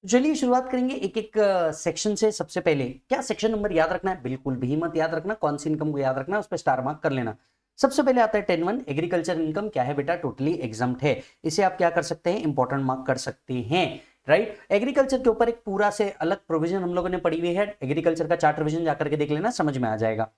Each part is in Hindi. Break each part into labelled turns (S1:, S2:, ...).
S1: चलिए शुरुआत करेंगे एक एक सेक्शन से। सबसे पहले क्या सेक्शन नंबर याद रखना है, बिल्कुल भी मत याद रखना, कौन सी इनकम को याद रखना है उस पर स्टार मार्क कर लेना। सबसे पहले आता है 10(1) एग्रीकल्चर इनकम। क्या है बेटा, टोटली एग्जम्प्ट है। इसे आप क्या कर सकते हैं, इंपॉर्टेंट मार्क कर सकते हैं, राइट। एग्रीकल्चर के ऊपर एक पूरा से अलग प्रोविजन हम लोगों ने पढ़ी हुई है, एग्रीकल्चर का चार्ट रिविजन जाकर के देख लेना, समझ में आ जाएगा।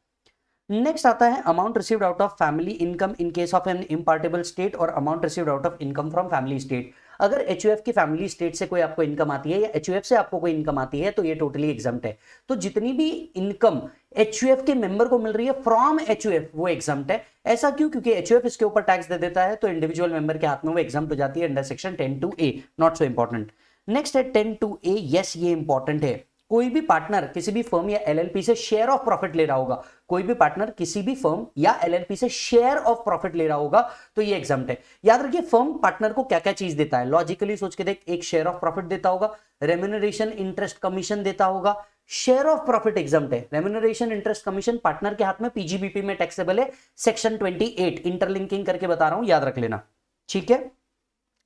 S1: नेक्स्ट आता है amount received out of family income in case of an impartible state और amount received out of income from family state. अगर एचयूएफ की फैमिली स्टेट से कोई आपको इनकम आती है या एचयूएफ से आपको कोई इनकम आती है तो ये टोटली एग्जम्प्ट है। तो जितनी भी इनकम एचयूएफ के मेंबर को मिल रही है फ्रॉम एचयूएफ वो एग्जम्प्ट है। ऐसा क्यों, क्योंकि एचयूएफ इसके ऊपर टैक्स दे देता है, तो इंडिविजुअल मेंबर के हाथ में वो एग्जम्प्ट हो जाती है under section 10(2)(a). Not so important. Next है 10(2)(a). यस, ये इंपॉर्टेंट है। कोई भी पार्टनर किसी भी फर्म या एलएलपी से शेयर ऑफ प्रॉफिट ले रहा होगा, कोई भी पार्टनर किसी भी फर्म या एलएलपी से शेयर ऑफ प्रॉफिट ले रहा होगा तो ये एग्जम्प्ट है। याद रखिए फर्म पार्टनर को क्या क्या चीज देता है, लॉजिकली सोच के देख, एक शेयर ऑफ प्रॉफिट देता होगा, रेम्यूनरेशन इंटरेस्ट कमीशन देता होगा। शेयर ऑफ प्रॉफिट एग्जम्प्ट है, रेम्यूनरेशन इंटरेस्ट कमीशन पार्टनर के हाथ में पीजीबीपी में टैक्सेबल है, सेक्शन 28। इंटरलिंकिंग करके बता रहा हूं, याद रख लेना, ठीक है।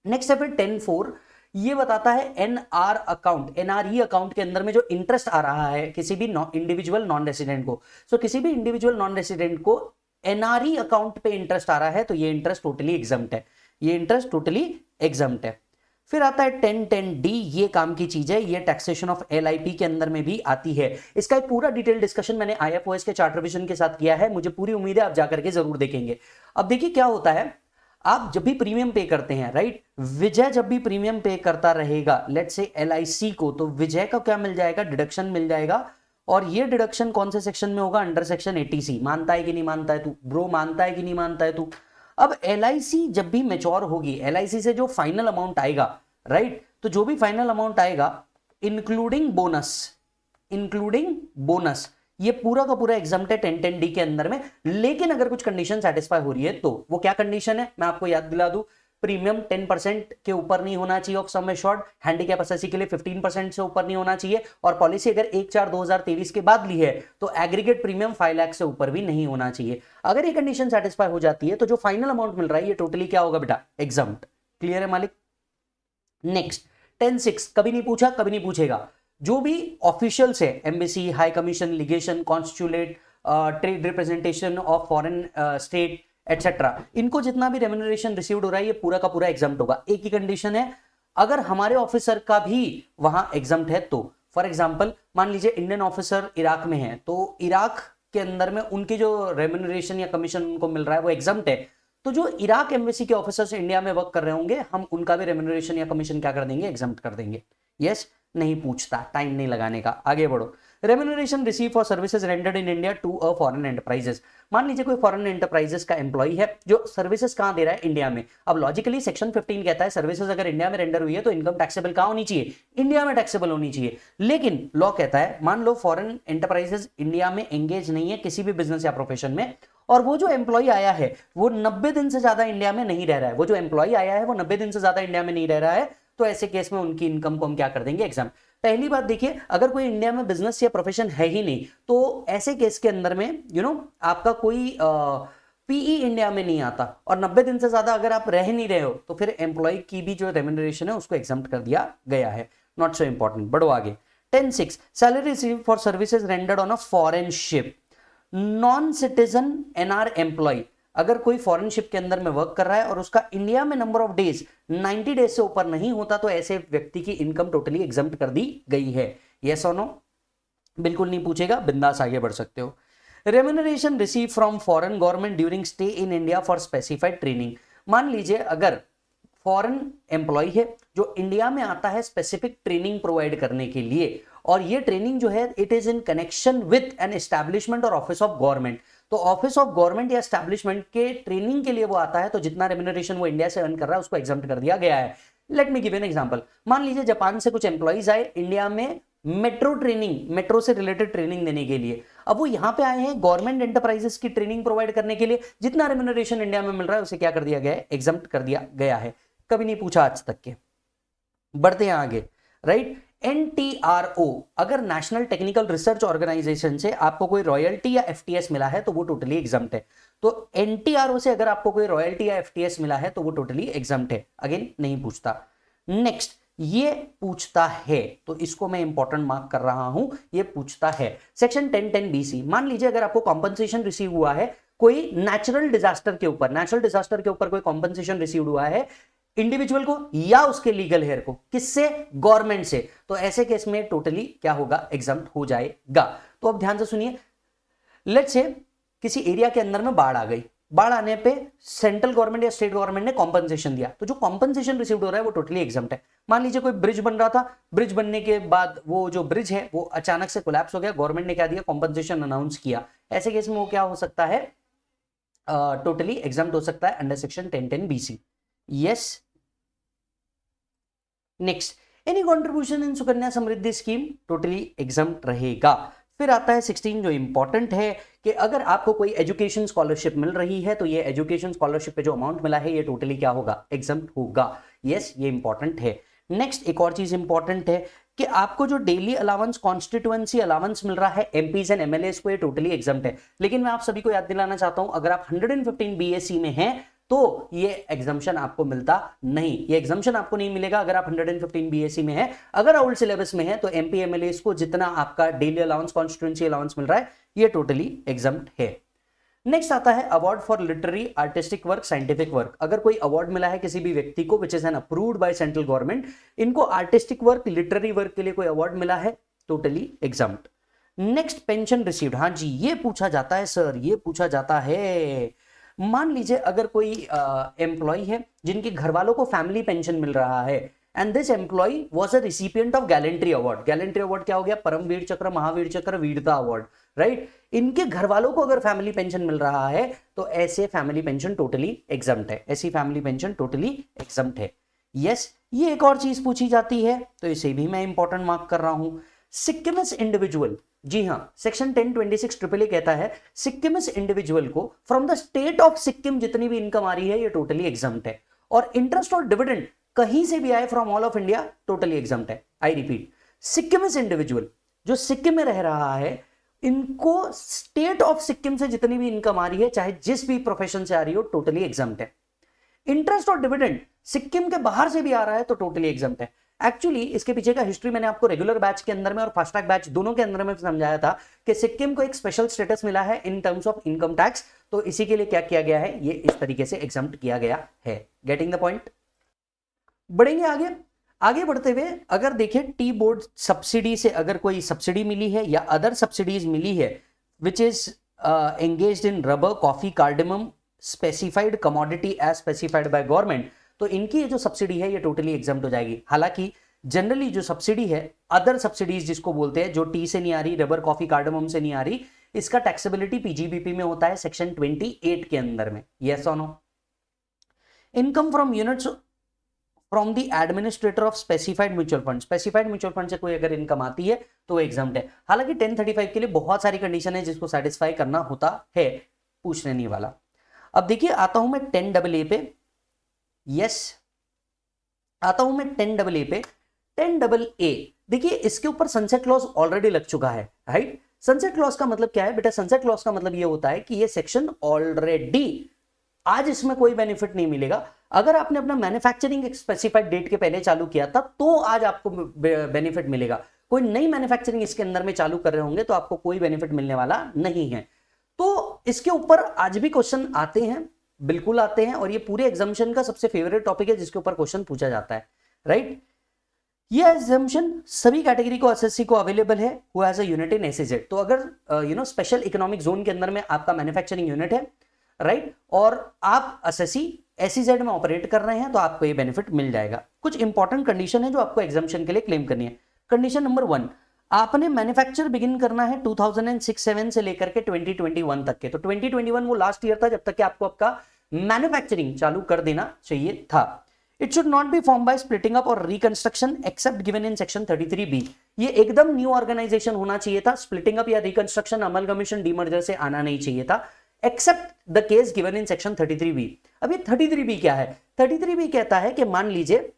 S1: नेक्स्ट है फिर 10(4). ये बताता है एनआर अकाउंट, एनआरई अकाउंट के अंदर में जो इंटरेस्ट आ रहा है किसी भी इंडिविजुअल नॉन रेसिडेंट को, सो किसी भी इंडिविजुअल नॉन रेसिडेंट को एनआरई अकाउंट पे इंटरेस्ट आ रहा है तो ये इंटरेस्ट टोटली एग्जम्प्ट है, ये इंटरेस्ट टोटली एग्जम्प्ट है। फिर आता है 10(10)(d). ये काम की चीज है, ये टैक्सेशन ऑफ एलआईपी के अंदर में भी आती है। इसका एक पूरा डिटेल डिस्कशन मैंने आईएफओएस के चार्ट रिविजन के साथ किया है, मुझे पूरी उम्मीद है आप जाकर के जरूर देखेंगे। अब देखिए क्या होता है, आप जब भी प्रीमियम पे करते हैं, राइट, विजय जब भी प्रीमियम पे करता रहेगा लेट्स से एलआईसी को, तो विजय का क्या मिल जाएगा, डिडक्शन मिल जाएगा। और ये डिडक्शन कौन से सेक्शन में होगा, अंडर सेक्शन 80C। मानता है कि नहीं मानता है तू ब्रो, मानता है कि नहीं मानता है तू। अब एलआईसी जब भी मैच्योर होगी, एलआईसी से जो फाइनल अमाउंट आएगा, राइट, तो जो भी फाइनल अमाउंट आएगा इंक्लूडिंग बोनस, इंक्लूडिंग बोनस, ये पूरा का पूरा एग्जम्प्ट है 10(10)(d) के अंदर में। लेकिन अगर कुछ कंडीशन सेटिस्फाई हो रही है तो वो क्या कंडीशन है, मैं आपको याद दिला दूं। प्रीमियम 10% के ऊपर नहीं होना चाहिए of sum assured, handicap SSC के लिए 15% से ऊपर नहीं होना चाहिए, और पॉलिसी अगर 1/4/2023 के बाद ली है तो एग्रीगेट प्रीमियम 5 लाख से ऊपर भी नहीं होना चाहिए। अगर ये कंडीशन सेटिस्फाई हो जाती है तो जो फाइनल अमाउंट मिल रहा है ये टोटली क्या होगा बेटा, एग्जम्प्ट। क्लियर है मालिक। नेक्स्ट 10(6). कभी नहीं पूछा, कभी नहीं पूछेगा, जो भी ऑफिशियल्स है, embassy, high commission, legation, consulate, trade representation of foreign state etcetera, इनको जितना भी रेम्यूनरेशन रिसीव्ड हो रहा है ये पूरा का पूरा एग्जम्प्ट होगा। एक ही कंडीशन है, अगर हमारे ऑफिसर का भी वहां एग्जम्प्ट है तो। फॉर एग्जांपल मान लीजिए इंडियन ऑफिसर इराक में है, तो इराक के अंदर में उनकी जो रेम्यूनरेशन या कमीशन उनको मिल रहा है वो एग्जम्प्ट है, तो जो इराक एम्बेसी के ऑफिसर्स इंडिया में वर्क कर रहे होंगे हम उनका भी रेम्यूनरेशन या कमीशन क्या कर देंगे, एग्जम्प्ट कर देंगे। यस, नहीं पूछता, टाइम नहीं लगाने का, आगे बढ़ो। Remuneration receive for services rendered in India to a foreign enterprises. मान लीजिए कोई फॉरेन एंटरप्राइजेस का एम्प्लॉय है जो सर्विसेज कहां दे रहा है, इंडिया में। अब लॉजिकली सेक्शन 15 कहता है सर्विसेज अगर इंडिया में रेंडर हुई है तो इनकम टैक्सेबल कहां होनी चाहिए, इंडिया में टैक्सेबल होनी चाहिए। लेकिन लॉ कहता है मान लो फॉरेन एंटरप्राइजेस इंडिया में एंगेज नहीं है किसी भी बिजनेस या प्रोफेशन में, और वो जो एम्प्लॉय आया है वो 90 दिन से ज्यादा इंडिया में नहीं रह रहा है, वो जो एम्प्लॉय आया है वो 90 दिन से ज्यादा इंडिया में नहीं रह रहा है, तो ऐसे केस में उनकी इनकम को हम क्या कर देंगे, एग्जाम। पहली बात देखिए, अगर कोई इंडिया में बिजनेस या प्रोफेशन है ही नहीं तो ऐसे केस के अंदर में आपका कोई पीई इंडिया में नहीं आता, और 90 दिन से ज्यादा अगर आप रह नहीं रहे हो तो फिर एम्प्लॉय की भी जो रेम्यूनरेशन है उसको एग्जम्प्ट कर दिया गया है। नॉट सो इंपॉर्टेंट, बढ़ो आगे। 10(6) salary receive for services rendered on a foreign ship. Non citizen NR employ अगर कोई फॉरेन शिप के अंदर में वर्क कर रहा है और उसका इंडिया में नंबर ऑफ डेज 90 डेज से ऊपर नहीं होता तो ऐसे व्यक्ति की इनकम टोटली एग्जम्प्ट कर दी गई है। यस और नो, बिल्कुल नहीं पूछेगा, बिंदास आगे बढ़ सकते हो। Remuneration receive from foreign government during stay in India for specified training. मान लीजिए अगर फॉरेन एम्प्लॉय है जो इंडिया में आता है स्पेसिफिक ट्रेनिंग प्रोवाइड करने के लिए, और ये ट्रेनिंग जो है it is in connection with an establishment और ऑफिस ऑफ गवर्नमेंट, तो ऑफिस ऑफ गवर्नमेंट या एस्टैब्लिशमेंट के ट्रेनिंग के लिए वो आता है, तो जितना रेम्यूनरेशन वो इंडिया से अर्न कर रहा है उसको एग्जम्प्ट कर दिया गया है। Let me give an example. मान लीजिए जापान से कुछ एम्प्लॉइज आए इंडिया में मेट्रो ट्रेनिंग, मेट्रो से रिलेटेड ट्रेनिंग देने के लिए। अब वो यहां पे आए हैं गवर्नमेंट एंटरप्राइजेस की ट्रेनिंग प्रोवाइड करने के लिए, जितना रेम्यूनरेशन इंडिया में मिल रहा है उसे क्या कर दिया गया है, एग्जम्प्ट कर दिया गया है। कभी नहीं पूछा आज तक के। बढ़ते हैं आगे, राइट। एनटीआरओ अगर नेशनल टेक्निकल रिसर्च ऑर्गेनाइजेशन से आपको कोई रॉयल्टी या एफटीएस मिला है तो वो टोटली एग्जम्प्ट है। तो एनटीआरओ से अगर आपको कोई रॉयल्टी या एफटीएस मिला है तो वो टोटली एग्जम्प्ट है, अगेन नहीं पूछता। नेक्स्ट ये पूछता है, तो इसको मैं इंपॉर्टेंट मार्क कर रहा हूं, ये पूछता है। सेक्शन 1010 BC, मान लीजिए अगर आपको कॉम्पनसेशन रिसीव हुआ है कोई नेचुरल डिजास्टर के ऊपर कोई कॉम्पनसेशन रिसीव हुआ है इंडिविजुअल को या उसके लीगल हेयर को, किससे? गवर्नमेंट से, तो ऐसे केस में टोटली क्या होगा? एग्जम्प्ट हो जाएगा। तो अब ध्यान से सुनिए, लेट्स से किसी एरिया के अंदर में बाढ़ आ गई, बाढ़ आने पे सेंट्रल गवर्नमेंट या स्टेट गवर्नमेंट ने कॉम्पनसेशन दिया, तो जो कॉम्पनसेशन रिसीव हो रहा है वो टोटली एग्जम्प्ट है। मान लीजिए कोई ब्रिज बन रहा था, ब्रिज बनने के बाद वो जो ब्रिज है वो अचानक से कोलैप्स हो गया, गवर्नमेंट ने क्या दिया? कॉम्पनसेशन अनाउंस किया। ऐसे केस में वो क्या हो सकता है? टोटली एग्जम्प्ट हो सकता है under section 1010 BC। Yes. Next, any contribution in Sukanya Samriddhi scheme totally exempt रहेगा। फिर आता है 16 जो इंपॉर्टेंट है कि अगर आपको कोई एजुकेशन स्कॉलरशिप मिल रही है तो ये एजुकेशन स्कॉलरशिप पे जो अमाउंट मिला है ये टोटली क्या होगा? एग्जम्प्ट होगा। यस, ये इंपॉर्टेंट है। नेक्स्ट, एक और चीज इंपॉर्टेंट है कि आपको जो डेली अलाउंस, कॉन्स्टिट्यूएंसी अलाउंस मिल रहा है एमपीज एंड एमएलएस को, ये टोटली एग्जम्प्ट है। लेकिन मैं आप सभी को याद दिलाना चाहता हूं, अगर आप 115 BAC में हैं तो ये एग्जम्पशन आपको मिलता नहीं, ये एग्जम्पशन आपको नहीं मिलेगा अगर आप 115 BAC में है। अगर ओल्ड सिलेबस में है तो एमपी एमएलएस को जितना आपका डेली अलाउंस, कॉन्स्टिट्यूएंसी अलाउंस मिल रहा है ये टोटली एग्जम्प्ट है। नेक्स्ट आता है award for literary, artistic work, scientific work. अगर कोई अवार्ड मिला है किसी भी व्यक्ति को which is an approved by central government, इनको आर्टिस्टिक वर्क, लिटरेरी वर्क के लिए कोई अवार्ड मिला है, totally exempt. Next, pension received. हाँ जी, ये पूछा जाता है सर, ये पूछा जाता है। मान लीजिए अगर कोई एम्प्लॉय है जिनके घर वालों को फैमिली पेंशन मिल रहा है and this employ was a recipient of gallantry award. Gallantry award क्या हो गया? परमवीर चक्र, महावीर चक्र, वीरता अवार्ड, राइट। इनके घर वालों को अगर फैमिली पेंशन मिल रहा है तो ऐसे फैमिली पेंशन टोटली एग्जम्प्ट है, ऐसी फैमिली पेंशन टोटली एग्जम्प्ट है। यस, ये एक और चीज पूछी जाती है तो इसे भी मैं इंपॉर्टेंट मार्क कर रहा हूं। सिक्किमिस इंडिविजुअल, जी हां, सेक्शन 1026 AAA कहता है सिक्किमिस इंडिविजुअल को from the state of Sikkim जितनी भी इनकम आ रही है ये टोटली एग्जम्प्ट है, और इंटरेस्ट और डिविडेंड कहीं से भी आए from all of India totally exempt है। आई रिपीट, सिक्किमिस इंडिविजुअल जो सिक्किम में रह रहा है, इनको स्टेट ऑफ सिक्किम से जितनी भी इनकम आ रही है चाहे जिस भी प्रोफेशन से आ रही हो टोटली एग्जम्प्ट है। इंटरेस्ट और डिविडेंड सिक्किम के बाहर से भी आ रहा है तो टोटली एग्जम्प्ट है। एक्चुअली इसके पीछे का हिस्ट्री मैंने आपको रेगुलर बैच के अंदर में और फास्ट ट्रैक बैच दोनों के अंदर में समझाया था कि सिक्किम को एक स्पेशल स्टेटस मिला है in terms of income tax, तो इसी के लिए क्या किया गया है? ये इस तरीके से एग्जम्प्ट किया गया है। Getting the point? बढ़ेंगे आगे। आगे बढ़ते हुए अगर देखें टी बोर्ड सब्सिडी से अगर कोई सब्सिडी मिली है या अदर सब्सिडीज मिली है which is engaged in rubber, coffee, cardamom, specified commodity as specified by government, तो इनकी ये जो सब्सिडी है ये टोटली एग्जम्प्ट हो जाएगी। हालांकि जनरली जो सब्सिडी है, अदर सब्सिडीज जिसको बोलते हैं, जो टी से नहीं आ रही, रबर, कॉफी, कार्डेमम से नहीं आ रही, इसका टैक्सेबिलिटी पीजीबीपी में होता है सेक्शन 28 के अंदर में। यस और no? Income from units from the administrator of specified mutual fund, specified mutual fund से कोई अगर इनकम आती है तो एग्जम्प्ट है। हालांकि 1035 के लिए बहुत सारी कंडीशन है जिसको सेटिस्फाई करना होता है, पूछने नहीं वाला। अब देखिए आता हूं मैं 10AA पे। यस, आता हूं मैं 10AA पे। 10AA देखिए इसके ऊपर सनसेट क्लॉज ऑलरेडी लग चुका है, राइट। सनसेट क्लॉज का मतलब क्या है बेटा? सनसेट क्लॉज का मतलब ये होता है कि ये सेक्शन ऑलरेडी, आज इसमें कोई बेनिफिट नहीं मिलेगा। अगर आपने अपना मैन्युफैक्चरिंग एक स्पेसिफाइड डेट के पहले चालू किया था तो आज आपको बेनिफिट मिलेगा। कोई नई मैन्युफैक्चरिंग इसके अंदर में चालू कर रहे होंगे तो आपको कोई बेनिफिट मिलने वाला नहीं है। तो इसके ऊपर आज भी क्वेश्चन आते हैं, बिल्कुल आते हैं, और ये पूरे एग्जामिनेशन का सबसे फेवरेट टॉपिक है जिसके ऊपर क्वेश्चन पूछा जाता है, राइट। ये एग्जामिनेशन सभी कैटेगरी को, एसएससी को अवेलेबल है who has a unit in SEZ. तो अगर स्पेशल इकोनॉमिक जोन के अंदर में आपका मैन्युफैक्चरिंग यूनिट है, राइट, और आप एसएससी एसईजेड में ऑपरेट कर रहे हैं तो आपको ये बेनिफिट मिल जाएगा। कुछ इंपॉर्टेंट कंडीशन है जो आपको एग्जामिनेशन के लिए क्लेम करनी है। कंडीशन नंबर 1, आपने मैन्युफैक्चर बिगिन करना है 2006-7 से लेकर के 2021 तक के। तो 2021 वो लास्ट ईयर था जब तक कि आपको आपका मैन्युफैक्चरिंग चालू कर देना चाहिए था। It should not be form by splitting up और reconstruction except given in section 33B। ये एकदम न्यू ऑर्गेनाइजेशन होना चाहिए था, स्प्लिटिंग अप या रिकंस्ट्रक्शन, अमलगमेशन, डीमर्जर से आना नहीं चाहिए था, except the case given in section 33B। अब ये 33B क्या है? 33B कहता है कि मान लीजिए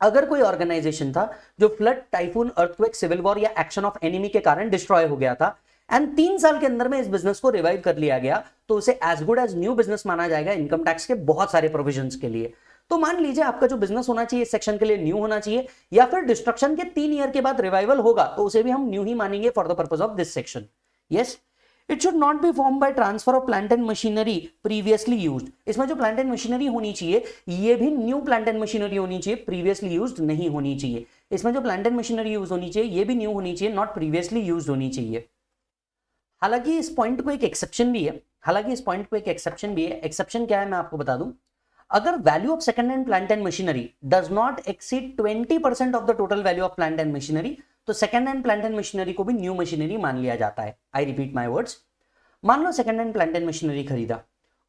S1: अगर कोई ऑर्गेनाइजेशन था जो flood, typhoon, earthquake, civil war या एक्शन ऑफ एनिमी के कारण डिस्ट्रॉय हो गया था एंड 3 साल के अंदर में इस बिजनेस को रिवाइव कर लिया गया, तो उसे as good as new business माना जाएगा इनकम टैक्स के बहुत सारे प्रोविजंस के लिए। तो मान लीजिए आपका जो बिजनेस होना चाहिए सेक्शन के लिए न्यू होना चाहिए, या फिर डिस्ट्रक्शन के 3 ईयर के बाद रिवाइवल होगा तो उसे भी हम न्यू ही मानेंगे for the purpose of this section. Yes, it should not be form by transfer of plant and machinery previously used. इसमें जो प्लांट एंड मशीनरी होनी चाहिए ये भी न्यू प्लांट एंड मशीनरी होनी चाहिए, प्रीवियसली यूज्ड नहीं होनी चाहिए। इसमें जो प्लांट एंड मशीनरी यूज होनी चाहिए ये भी न्यू होनी चाहिए, नॉट प्रीवियसली यूज्ड होनी चाहिए। हालांकि इस पॉइंट को एक एक्सेप्शन भी है, एक्सेप्शन क्या है मैं आपको बता दूं। अगर value of second hand plant and machinery does not exceed 20% of the total value of plant and machinery, तो second hand plant and machinery को भी न्यू मशीनरी मान लिया जाता है। आई रिपीट माय वर्ड्स, मान लो second hand plant and machinery खरीदा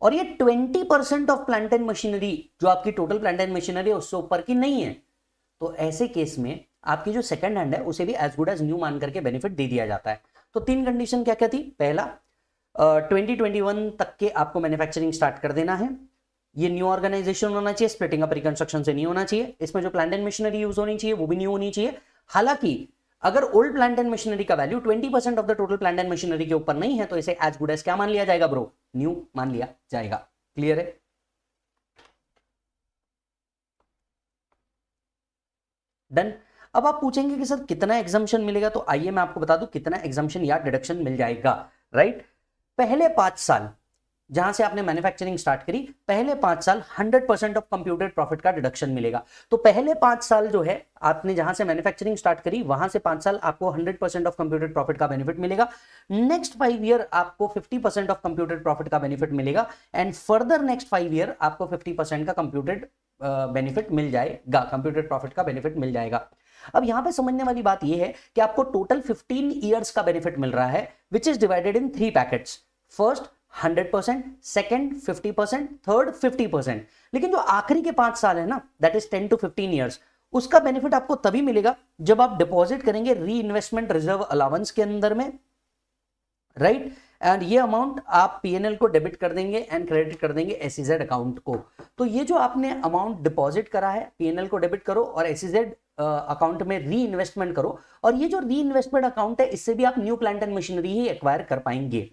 S1: और ये 20% ऑफ प्लांट एंड मशीनरी जो आपकी टोटल प्लांट एंड मशीनरी है उससे ऊपर की नहीं है, तो ऐसे केस में आपकी जो सेकंड हैंड है उसे भी एज गुड एज न्यू मान करके बेनिफिट दे दिया जाता है। तो 3 कंडीशन क्या क्या थी। पहला, 2021 तक के आपको मैन्युफैक्चरिंग स्टार्ट कर देना है, ये न्यू ऑर्गेनाइजेशन होना चाहिए, स्प्लिटिंग अप रिकंस्ट्रक्शन से नहीं होना चाहिए, इसमें जो प्लांट एंड मशीनरी यूज होनी चाहिए वो भी न्यू होनी चाहिए। हालांकि अगर ओल्ड प्लांट एंड मशीनरी का value 20% of the total plant and machinery के ऊपर नहीं है तो इसे एज गुड एज क्या मान लिया जाएगा ब्रो, न्यू मान लिया जाएगा। क्लियर है? डन। अब आप पूछेंगे कि सर कितना एग्जम्पशन मिलेगा, तो आइए मैं आपको बता दूं कितना एग्जम्पशन या डिडक्शन मिल जाएगा। राइट, पहले 5 साल जहां से आपने मैन्युफैक्चरिंग स्टार्ट करी, पहले 5 साल 100% ऑफ कंप्यूटेड प्रॉफिट का डिडक्शन मिलेगा। तो पहले 5 साल जो है आपने जहां से मैन्युफैक्चरिंग स्टार्ट करी वहां से 5 साल आपको 100% ऑफ कंप्यूटेड प्रॉफिट का बेनिफिट मिलेगा। नेक्स्ट 5 ईयर आपको 50% ऑफ कंप्यूटेड प्रॉफिट का बेनिफिट मिलेगा, एंड फर्दर नेक्स्ट 5 ईयर आपको 50% का कंप्यूटेड बेनिफिट मिल जाएगा, कंप्यूटेड प्रॉफिट का बेनिफिट मिल जाएगा। अब यहां पे समझने वाली बात यह है कि आपको टोटल 15 ईयर्स का बेनिफिट मिल रहा है, which is divided in 3 packets. First 100%, second 50%, third 50%। लेकिन जो आखिरी के 5 साल है ना, दैट इज 10 to 15 ईयर्स, उसका बेनिफिट आपको तभी मिलेगा जब आप डिपॉजिट करेंगे री इन्वेस्टमेंट रिजर्व अलाउंस के अंदर में। राइट, एंड ये अमाउंट आप पीएनएल को डेबिट कर देंगे एंड क्रेडिट कर देंगे एसईजेड अकाउंट को। तो ये जो आपने अमाउंट डिपॉजिट करा है पीएनएल को डेबिट करो और एसईजेड अकाउंट में री इन्वेस्टमेंट करो, और ये जो री इन्वेस्टमेंट अकाउंट है इससे भी आप new plant and machinery he acquire कर पाएंगे।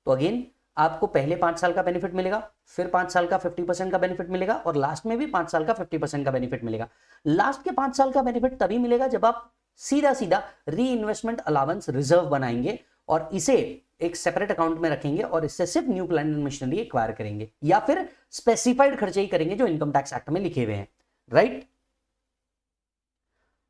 S1: तो अगेन आपको पहले 5 साल का बेनिफिट मिलेगा, फिर 5 साल का 50% का बेनिफिट मिलेगा, और लास्ट में भी 5 साल का 50% का बेनिफिट मिलेगा। लास्ट के 5 साल का बेनिफिट तभी मिलेगा जब आप सीधा सीधा री इन्वेस्टमेंट अलाउंस रिजर्व बनाएंगे और इसे एक सेपरेट अकाउंट में रखेंगे और इससे सिर्फ new plant and machinery acquire करेंगे, या फिर स्पेसिफाइड खर्चे ही करेंगे जो इनकम टैक्स एक्ट में लिखे हुए हैं। राइट,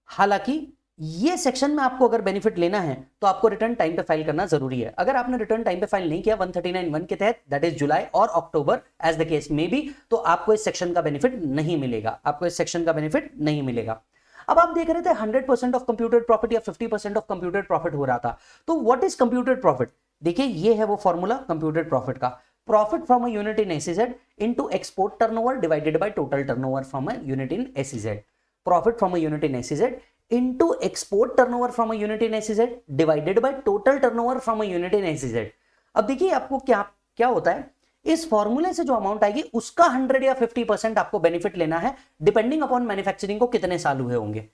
S1: हालांकि ये सेक्शन में आपको अगर बेनिफिट लेना है तो आपको रिटर्न टाइम पे फाइल करना जरूरी है। अगर आपने रिटर्न टाइम पे फाइल नहीं किया 139(1) के तहत, दैट इज जुलाई और अक्टूबर एज द केस में भी, तो आपको इस सेक्शन का बेनिफिट नहीं मिलेगा, आपको इस सेक्शन का बेनिफिट नहीं मिलेगा। अब आप देख रहे थे 100% ऑफ कंप्यूटेड प्रॉफिट या 50% ऑफ कंप्यूटेड प्रॉफिट हो रहा था, तो व्हाट इज कंप्यूटेड प्रॉफिट? देखिए ये है वो फॉर्मूला कंप्यूटेड प्रॉफिट का, profit from a unit in SEZ into export turnover divided by total turnover from a unit in SEZ. Profit from a unit in SEZ into export turnover from a unit in SEZ divided by total turnover from a unit in SEZ। अब देखिए आपको क्या क्या होता है, इस फॉर्मूले से जो अमाउंट आएगी उसका 100 या 50% आपको बेनिफिट लेना है, डिपेंडिंग अपॉन मैन्युफैक्चरिंग को कितने साल हुए होंगे।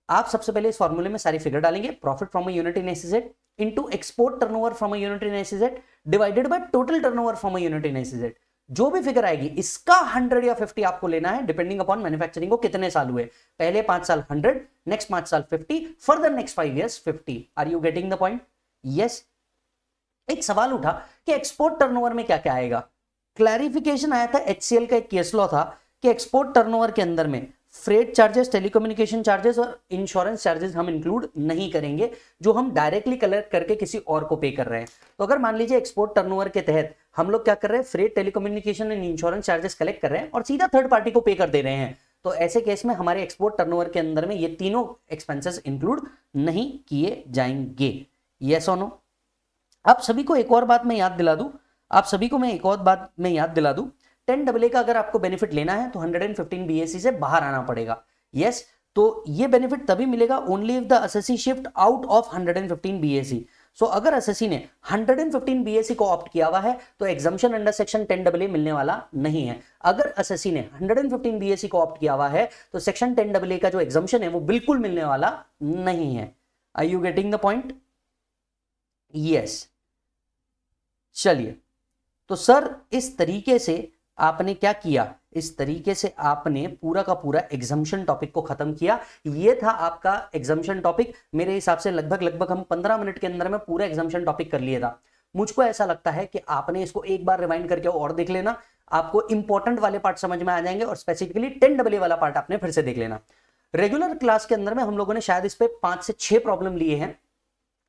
S1: आप सबसे पहले इस फॉर्मूले में सारी फिगर डालेंगे, profit from a unit in SEZ into export turnover from a unit in SEZ divided by total turnover from a unit in SEZ. जो भी फिगर आएगी इसका 100 या 50 आपको लेना है, डिपेंडिंग अपॉन मैन्युफैक्चरिंग को कितने साल हुए। पहले 5 साल 100, नेक्स्ट 5 साल 50, further next 5 years 50। Are you getting the point? Yes. एक सवाल उठा कि एक्सपोर्ट टर्नओवर में क्या क्या आएगा। क्लैरिफिकेशन आया था, एचसीएल का एक केस लॉ था कि एक्सपोर्ट टर्नओवर के अंदर में फ्रेट चार्जेस, टेलीकम्युनिकेशन चार्जेस और इंश्योरेंस चार्जेस हम इंक्लूड नहीं करेंगे, जो हम डायरेक्टली कलेक्ट करके किसी और को पे कर रहे हैं। तो अगर मान लीजिए एक्सपोर्ट टर्नओवर के तहत हम लोग क्या कर रहे हैं, freight, telecommunication and insurance charges collect कर रहे हैं और सीधा थर्ड पार्टी को पे कर दे रहे हैं, तो ऐसे केस में हमारे एक्सपोर्ट टर्नओवर के अंदर में ये तीनों एक्सपेंसेस इंक्लूड नहीं किए जाएंगे। यस और नो? आप सभी को एक और बात मैं याद दिला दूं, 10AA का अगर आपको बेनिफिट लेना है तो 115 BAC से बाहर आना पड़ेगा। यस, तो ये बेनिफिट तभी मिलेगा only if the assessee shift out of 115 BAC। सो अगर असेसी ने 115 BAC को ऑप्ट किया हुआ है तो एग्जम्पशन अंडर सेक्शन 10AA मिलने वाला नहीं है। अगर असेसी ने 115 BAC को ऑप्ट किया हुआ है तो सेक्शन 10AA का जो एग्जम्पशन है वो बिल्कुल मिलने वाला नहीं है। Are you getting the point? Yes. चलिए, तो सर इस तरीके से आपने क्या किया, इस तरीके से आपने पूरा का पूरा एग्जाम्पशन टॉपिक को खत्म किया। ये था आपका एग्जाम्पशन टॉपिक। मेरे हिसाब से लगभग हम 15 मिनट के अंदर में पूरा एग्जाम्पशन टॉपिक कर लिया था। मुझको ऐसा लगता है कि आपने इसको एक बार रिवाइंड करके और देख लेना, आपको इंपॉर्टेंट वाले पार्ट समझ में आ जाएंगे और स्पेसिफिकली 10AA वाला पार्ट आपने फिर से देख लेना। रेगुलर क्लास के अंदर में हम लोगों ने शायद इस पे 5 से 6 प्रॉब्लम लिए हैं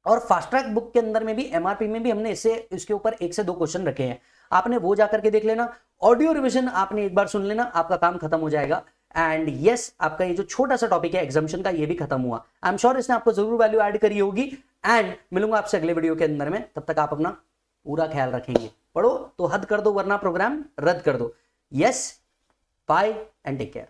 S1: और फास्ट ट्रैक बुक के अंदर में भी एमआरपी में भी हमने इसके ऊपर 1 से 2 क्वेश्चन रखे हैं। आपने वो जाकर के देख लेना, ऑडियो रिवीजन आपने एक बार सुन लेना, आपका काम खत्म हो जाएगा। एंड यस, आपका ये जो छोटा सा टॉपिक है एग्जाम्पशन का, ये भी खत्म हुआ। आई एम श्योर इसने आपको जरूर वैल्यू ऐड करी होगी। एंड मिलूंगा आपसे अगले वीडियो के अंदर में, तब तक आप अपना पूरा ख्याल रखेंगे। पढ़ो तो हद कर दो वरना प्रोग्राम रद्द कर दो। Yes, bye and take care.